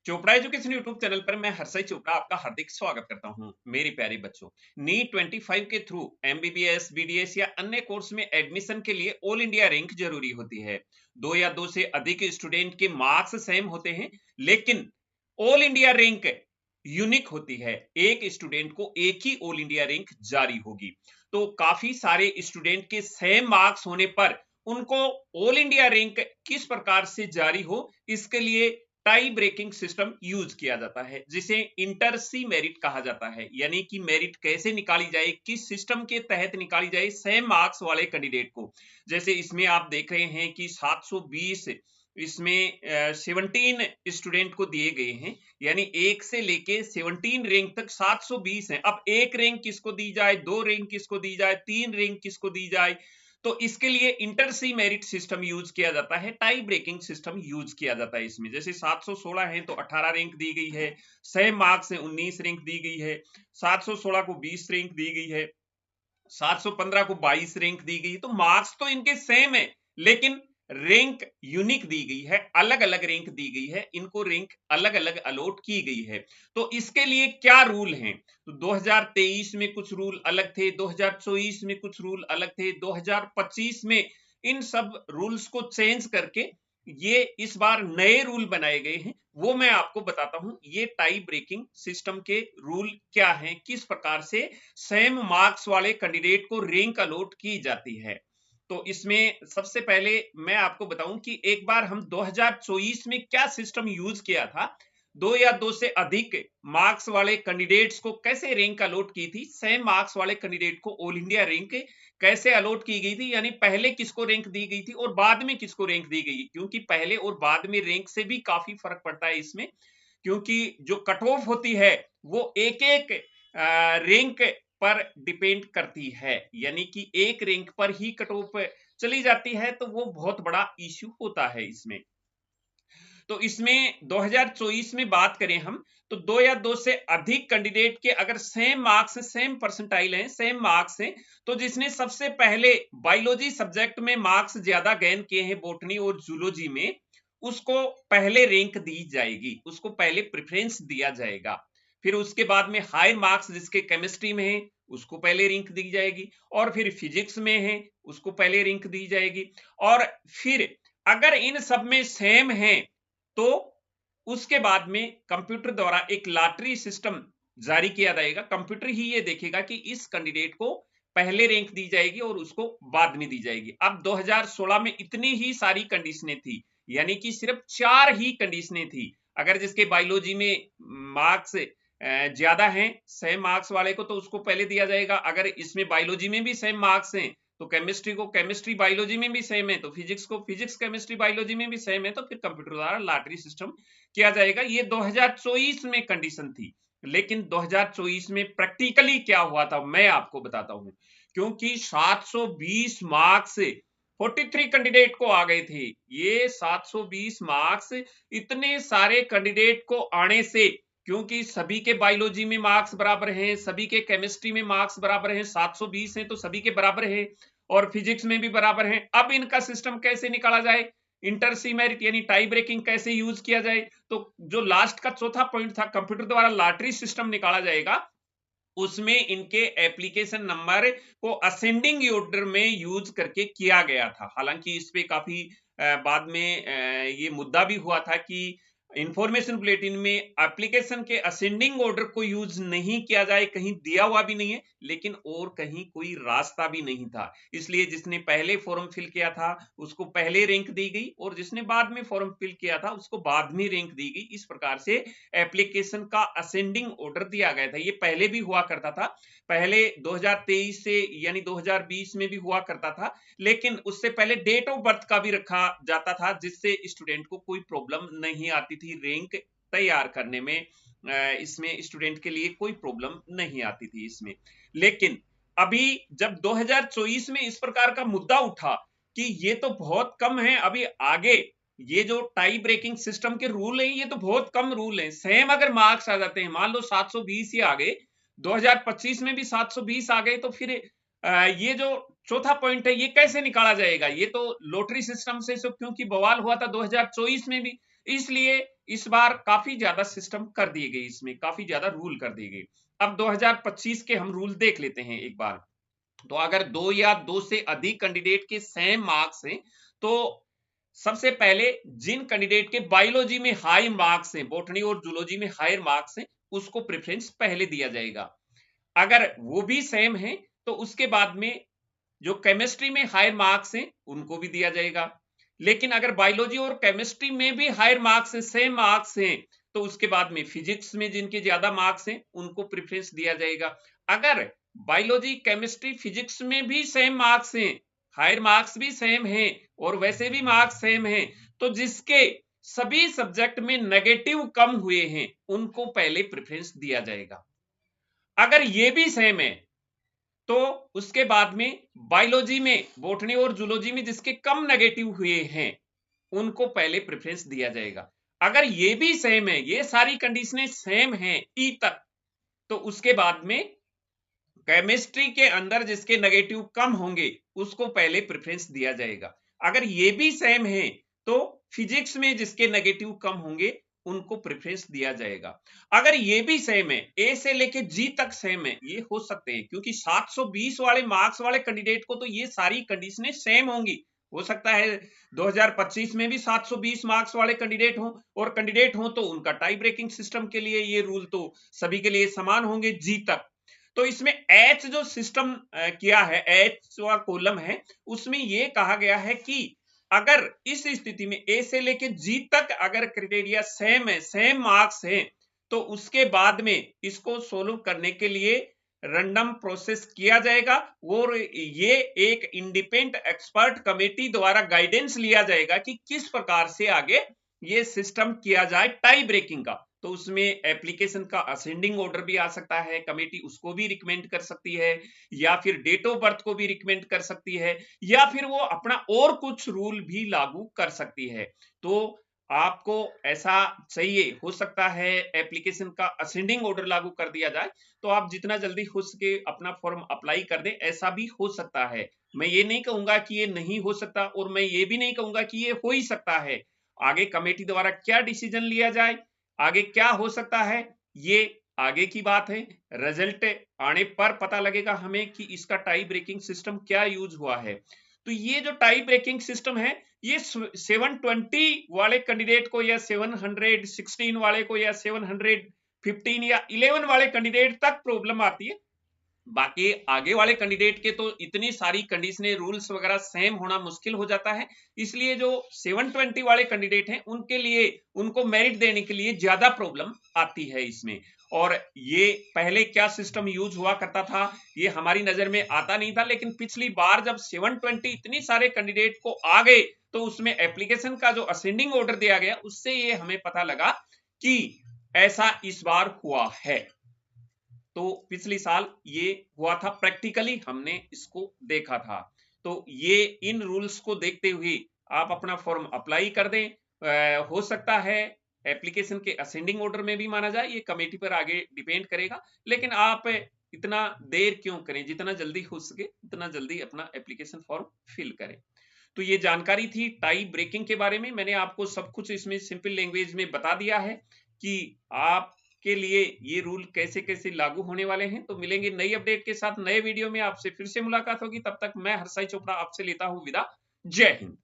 Chopra education YouTube channel पर मैं हर्षय चोपड़ा आपका हार्दिक स्वागत करता हूं। मेरे प्यारे बच्चों, नीट 25 के थ्रू एमबीबीएस, बीडीएस या अन्य कोर्स में एडमिशन के लिए ऑल इंडिया रैंक जरूरी होती है। दो या दो से अधिक स्टूडेंट के मार्क्स सेम होते हैं, लेकिन ऑल इंडिया रैंक यूनिक होती है। एक स्टूडेंट को एक ही ऑल इंडिया रैंक जारी होगी। तो काफी सारे स्टूडेंट के सेम मार्क्स होने पर उनको ऑल इंडिया रैंक किस प्रकार से जारी हो, इसके लिए टाई ब्रेकिंग सिस्टम यूज किया जाता है, जिसे इंटर सी मेरिट कहा जाता है। यानी कि मेरिट कैसे निकाली जाए, किस सिस्टम के तहत निकाली जाए सेम मार्क्स वाले कैंडिडेट को। जैसे इसमें आप देख रहे हैं कि 720 इसमें 17 स्टूडेंट को दिए गए हैं, यानी 1 से लेके 17 रैंक तक 720 है। अब एक रैंक किसको दी जाए, दो रैंक किसको दी जाए, तीन रैंक किसको दी जाए, तो इसके लिए इंटर सी मेरिट सिस्टम यूज किया जाता है, टाई ब्रेकिंग सिस्टम यूज किया जाता है इसमें। जैसे 716 है तो 18 रैंक दी गई है, सेम मार्क्स है 19 रैंक दी गई है, 716 को 20 रैंक दी गई है, 715 को 22 रैंक दी गई। तो मार्क्स तो इनके सेम है, लेकिन रैंक यूनिक दी गई है, अलग अलग रैंक दी गई है, इनको रैंक अलग अलग अलॉट की गई है। तो इसके लिए क्या रूल हैं, तो 2023 में कुछ रूल अलग थे, 2024 में कुछ रूल अलग थे, 2025 में इन सब रूल्स को चेंज करके ये इस बार नए रूल बनाए गए हैं। वो मैं आपको बताता हूं, ये टाई ब्रेकिंग सिस्टम के रूल क्या हैं, किस प्रकार से सेम मार्क्स वाले कैंडिडेट को रैंक अलॉट की जाती है। तो इसमें सबसे पहले मैं आपको बताऊं कि एक बार हम 2024 में क्या सिस्टम यूज किया था। दो या दो से अधिक मार्क्स वाले कैंडिडेट्स को कैसे रैंक अलॉट की थी, सेम मार्क्स वाले कैंडिडेट को ऑल इंडिया रैंक कैसे अलॉट की गई थी, यानी पहले किसको रैंक दी गई थी और बाद में किसको रैंक दी गई, क्योंकि पहले और बाद में रैंक से भी काफी फर्क पड़ता है इसमें। क्योंकि जो कट ऑफ होती है वो एक एक रैंक पर डिपेंड करती है, यानी कि एक रैंक पर ही कट ऑफ चली जाती है, तो वो बहुत बड़ा इश्यू होता है इसमें। तो इसमें 2024 में बात करें हम, तो दो या दो से अधिक कैंडिडेट के अगर सेम मार्क्स, सेम परसेंटाइल हैं, सेम मार्क्स हैं, तो जिसने सबसे पहले बायोलॉजी सब्जेक्ट में मार्क्स ज्यादा गेन किए हैं, बॉटनी और जूलॉजी में, उसको पहले रैंक दी जाएगी, उसको पहले प्रेफरेंस दिया जाएगा। फिर उसके बाद में हाई मार्क्स जिसके केमिस्ट्री में है, उसको पहले रैंक दी जाएगी, और फिर फिजिक्स में है, उसको पहले रैंक दी जाएगी। और फिर अगर इन सब में सेम है, तो उसके बाद में कंप्यूटर द्वारा एक लॉटरी सिस्टम जारी किया जाएगा। कंप्यूटर ही ये देखेगा कि इस कैंडिडेट को पहले रैंक दी जाएगी और उसको बाद में दी जाएगी। अब 2016 में इतनी ही सारी कंडीशनें थी, यानी कि सिर्फ 4 ही कंडीशनें थी। अगर जिसके बायोलॉजी में मार्क्स ज्यादा हैं सेम मार्क्स वाले को, तो उसको पहले दिया जाएगा। अगर इसमें बायोलॉजी में भी सेम मार्क्स हैं, तो केमिस्ट्री को केमिस्ट्री बायोलॉजी में भी सेम है, तो फिजिक्स को फिजिक्स केमिस्ट्री बायोलॉजी में भी सेम है, तो फिर कंप्यूटर द्वारा लॉटरी सिस्टम किया जाएगा। ये 2024 में कंडीशन थी, लेकिन 2024 में प्रैक्टिकली क्या हुआ था मैं आपको बताता हूं। क्योंकि 720 मार्क्स 43 कैंडिडेट को आ गए थे, ये 720 मार्क्स इतने सारे कैंडिडेट को आने से, क्योंकि सभी के बायोलॉजी में मार्क्स बराबर हैं, सभी के केमिस्ट्री में मार्क्स बराबर हैं, 720 हैं तो सभी के बराबर है, और फिजिक्स में भी बराबर हैं। अब इनका सिस्टम कैसे निकाला जाए, इंटर सी मेरिट यानी टाई ब्रेकिंग कैसे यूज किया जाए, तो जो लास्ट का चौथा पॉइंट था, कंप्यूटर द्वारा लॉटरी सिस्टम निकाला जाएगा, उसमें इनके एप्लीकेशन नंबर को असेंडिंग ऑर्डर में यूज करके किया गया था। हालांकि इस पे काफी बाद में ये मुद्दा भी हुआ था कि इंफॉर्मेशन बुलेटिन में एप्लीकेशन के असेंडिंग ऑर्डर को यूज नहीं किया जाए, कहीं दिया हुआ भी नहीं है, लेकिन और कहीं कोई रास्ता भी नहीं था। इसलिए जिसने पहले फॉर्म फिल किया था उसको पहले रैंक दी गई, और जिसने बाद में फॉर्म फिल किया था उसको बाद में रैंक दी गई। इस प्रकार से एप्लीकेशन का असेंडिंग ऑर्डर दिया गया था। ये पहले भी हुआ करता था, पहले 2023 से यानी 2020 में भी हुआ करता था, लेकिन उससे पहले डेट ऑफ बर्थ का भी रखा जाता था, जिससे स्टूडेंट को कोई प्रॉब्लम नहीं आती थी रैंक तैयार करने में। इसमें स्टूडेंट के लिए कोई प्रॉब्लम नहीं आती थी इसमें। लेकिन अभी जब 2024 में इस प्रकार का मुद्दा उठा कि ये तो बहुत कम है, अभी आगे ये जो टाई ब्रेकिंग सिस्टम के रूल हैं ये तो बहुत कम रूल हैं। सेम अगर मार्क्स आ जाते हैं, मान लो 720 ही आ गए, 2025 में भी 720 आ गए, तो फिर ये जो चौथा पॉइंट है ये कैसे निकाला जाएगा। ये तो लॉटरी सिस्टम से क्योंकि बवाल हुआ था 2024 में भी, इसलिए इस बार काफी ज्यादा सिस्टम कर दिए गए, इसमें काफी ज्यादा रूल कर दिए गए। अब 2025 के हम रूल देख लेते हैं एक बार। तो अगर 2 या 2 से अधिक कैंडिडेट के सेम मार्क्स हैं, तो सबसे पहले जिन कैंडिडेट के बायोलॉजी में हाई मार्क्स हैं, बॉटनी और जूलॉजी में हायर मार्क्स हैं, उसको प्रेफरेंस पहले दिया जाएगा। अगर वो भी सेम है तो उसके बाद में जो केमिस्ट्री में हायर मार्क्स हैं उनको भी दिया जाएगा। लेकिन अगर बायोलॉजी और केमिस्ट्री में भी हायर मार्क्स हैं, सेम मार्क्स हैं, तो उसके बाद में फिजिक्स में जिनके ज्यादा मार्क्स हैं उनको प्रेफरेंस दिया जाएगा। अगर बायोलॉजी केमिस्ट्री फिजिक्स में भी सेम मार्क्स हैं, हायर मार्क्स भी सेम हैं और वैसे भी मार्क्स सेम हैं, तो जिसके सभी सब्जेक्ट में नेगेटिव कम हुए हैं उनको पहले प्रेफरेंस दिया जाएगा। अगर ये भी सेम है तो उसके बाद में बायोलॉजी में, बॉटनी और जूलॉजी में जिसके कम नेगेटिव हुए हैं उनको पहले प्रेफरेंस दिया जाएगा। अगर ये भी सेम है, ये सारी कंडीशनें सेम हैं ई तक, तो उसके बाद में केमिस्ट्री के अंदर जिसके नेगेटिव कम होंगे उसको पहले प्रेफरेंस दिया जाएगा। अगर ये भी सेम है तो फिजिक्स में जिसके नेगेटिव कम होंगे उनको प्रेफरेंस दिया जाएगा। अगर ये भी सेम है, ए से लेके जी तक सेम है, ये हो सकते हैं क्योंकि 720 वाले मार्क्स वाले कैंडिडेट को तो ये सारी कंडीशनें सेम होंगी। हो सकता है 2025 में भी 720 मार्क्स वाले कैंडिडेट हों, और कैंडिडेट हों तो उनका टाई ब्रेकिंग सिस्टम के लिए ये रूल तो सभी के लिए समान होंगे जी तक। तो इसमें एच जो सिस्टम किया है, एच वाला कॉलम है, उसमें यह कहा गया है कि अगर इस स्थिति में ए से लेके जी तक अगर क्राइटेरिया सेम है, सेम मार्क्स हैं, तो उसके बाद में इसको सोल्व करने के लिए रैंडम प्रोसेस किया जाएगा और ये एक इंडिपेंडेंट एक्सपर्ट कमेटी द्वारा गाइडेंस लिया जाएगा कि किस प्रकार से आगे ये सिस्टम किया जाए टाई ब्रेकिंग का। तो उसमें एप्लीकेशन का असेंडिंग ऑर्डर भी आ सकता है, कमेटी उसको भी रिकमेंड कर सकती है, या फिर डेट ऑफ बर्थ को भी रिकमेंड कर सकती है, या फिर वो अपना और कुछ रूल भी लागू कर सकती है। तो आपको ऐसा चाहिए, हो सकता है एप्लीकेशन का असेंडिंग ऑर्डर लागू कर दिया जाए, तो आप जितना जल्दी हो सके अपना फॉर्म अप्लाई कर दें, ऐसा भी हो सकता है। मैं ये नहीं कहूंगा कि ये नहीं हो सकता, और मैं ये भी नहीं कहूंगा कि ये हो ही सकता है। आगे कमेटी द्वारा क्या डिसीजन लिया जाए, आगे क्या हो सकता है, ये आगे की बात है। रिजल्ट आने पर पता लगेगा हमें कि इसका टाई ब्रेकिंग सिस्टम क्या यूज हुआ है। तो ये जो टाई ब्रेकिंग सिस्टम है, ये 720 वाले कैंडिडेट को या 716 वाले को या 715 या 11 वाले कैंडिडेट तक प्रॉब्लम आती है। बाकी आगे वाले कैंडिडेट के तो इतनी सारी कंडीशनें, रूल्स वगैरह सेम होना मुश्किल हो जाता है। इसलिए जो 720 वाले कैंडिडेट हैं उनके लिए, उनको मेरिट देने के लिए ज्यादा प्रॉब्लम आती है इसमें। और ये पहले क्या सिस्टम यूज हुआ करता था ये हमारी नजर में आता नहीं था, लेकिन पिछली बार जब 720 इतनी सारे कैंडिडेट को आ गए तो उसमें एप्लीकेशन का जो असेंडिंग ऑर्डर दिया गया उससे ये हमें पता लगा कि ऐसा इस बार हुआ है। तो पिछली साल ये हुआ था, प्रैक्टिकली हमने इसको देखा था। तो ये इन रूल्स को देखते हुए आप अपना फॉर्म अप्लाई कर दें। हो सकता है एप्लीकेशन के असेंडिंग ऑर्डर में भी माना जाए, ये कमेटी पर आगे डिपेंड करेगा। लेकिन आप इतना देर क्यों करें, जितना जल्दी हो सके उतना जल्दी अपना एप्लीकेशन फॉर्म फिल करें। तो ये जानकारी थी टाई ब्रेकिंग के बारे में। मैंने आपको सब कुछ इसमें सिंपल लैंग्वेज में बता दिया है कि आप के लिए ये रूल कैसे कैसे लागू होने वाले हैं। तो मिलेंगे नई अपडेट के साथ नए वीडियो में, आपसे फिर से मुलाकात होगी। तब तक मैं हर्षाई चोपड़ा आपसे लेता हूं विदा। जय हिंद।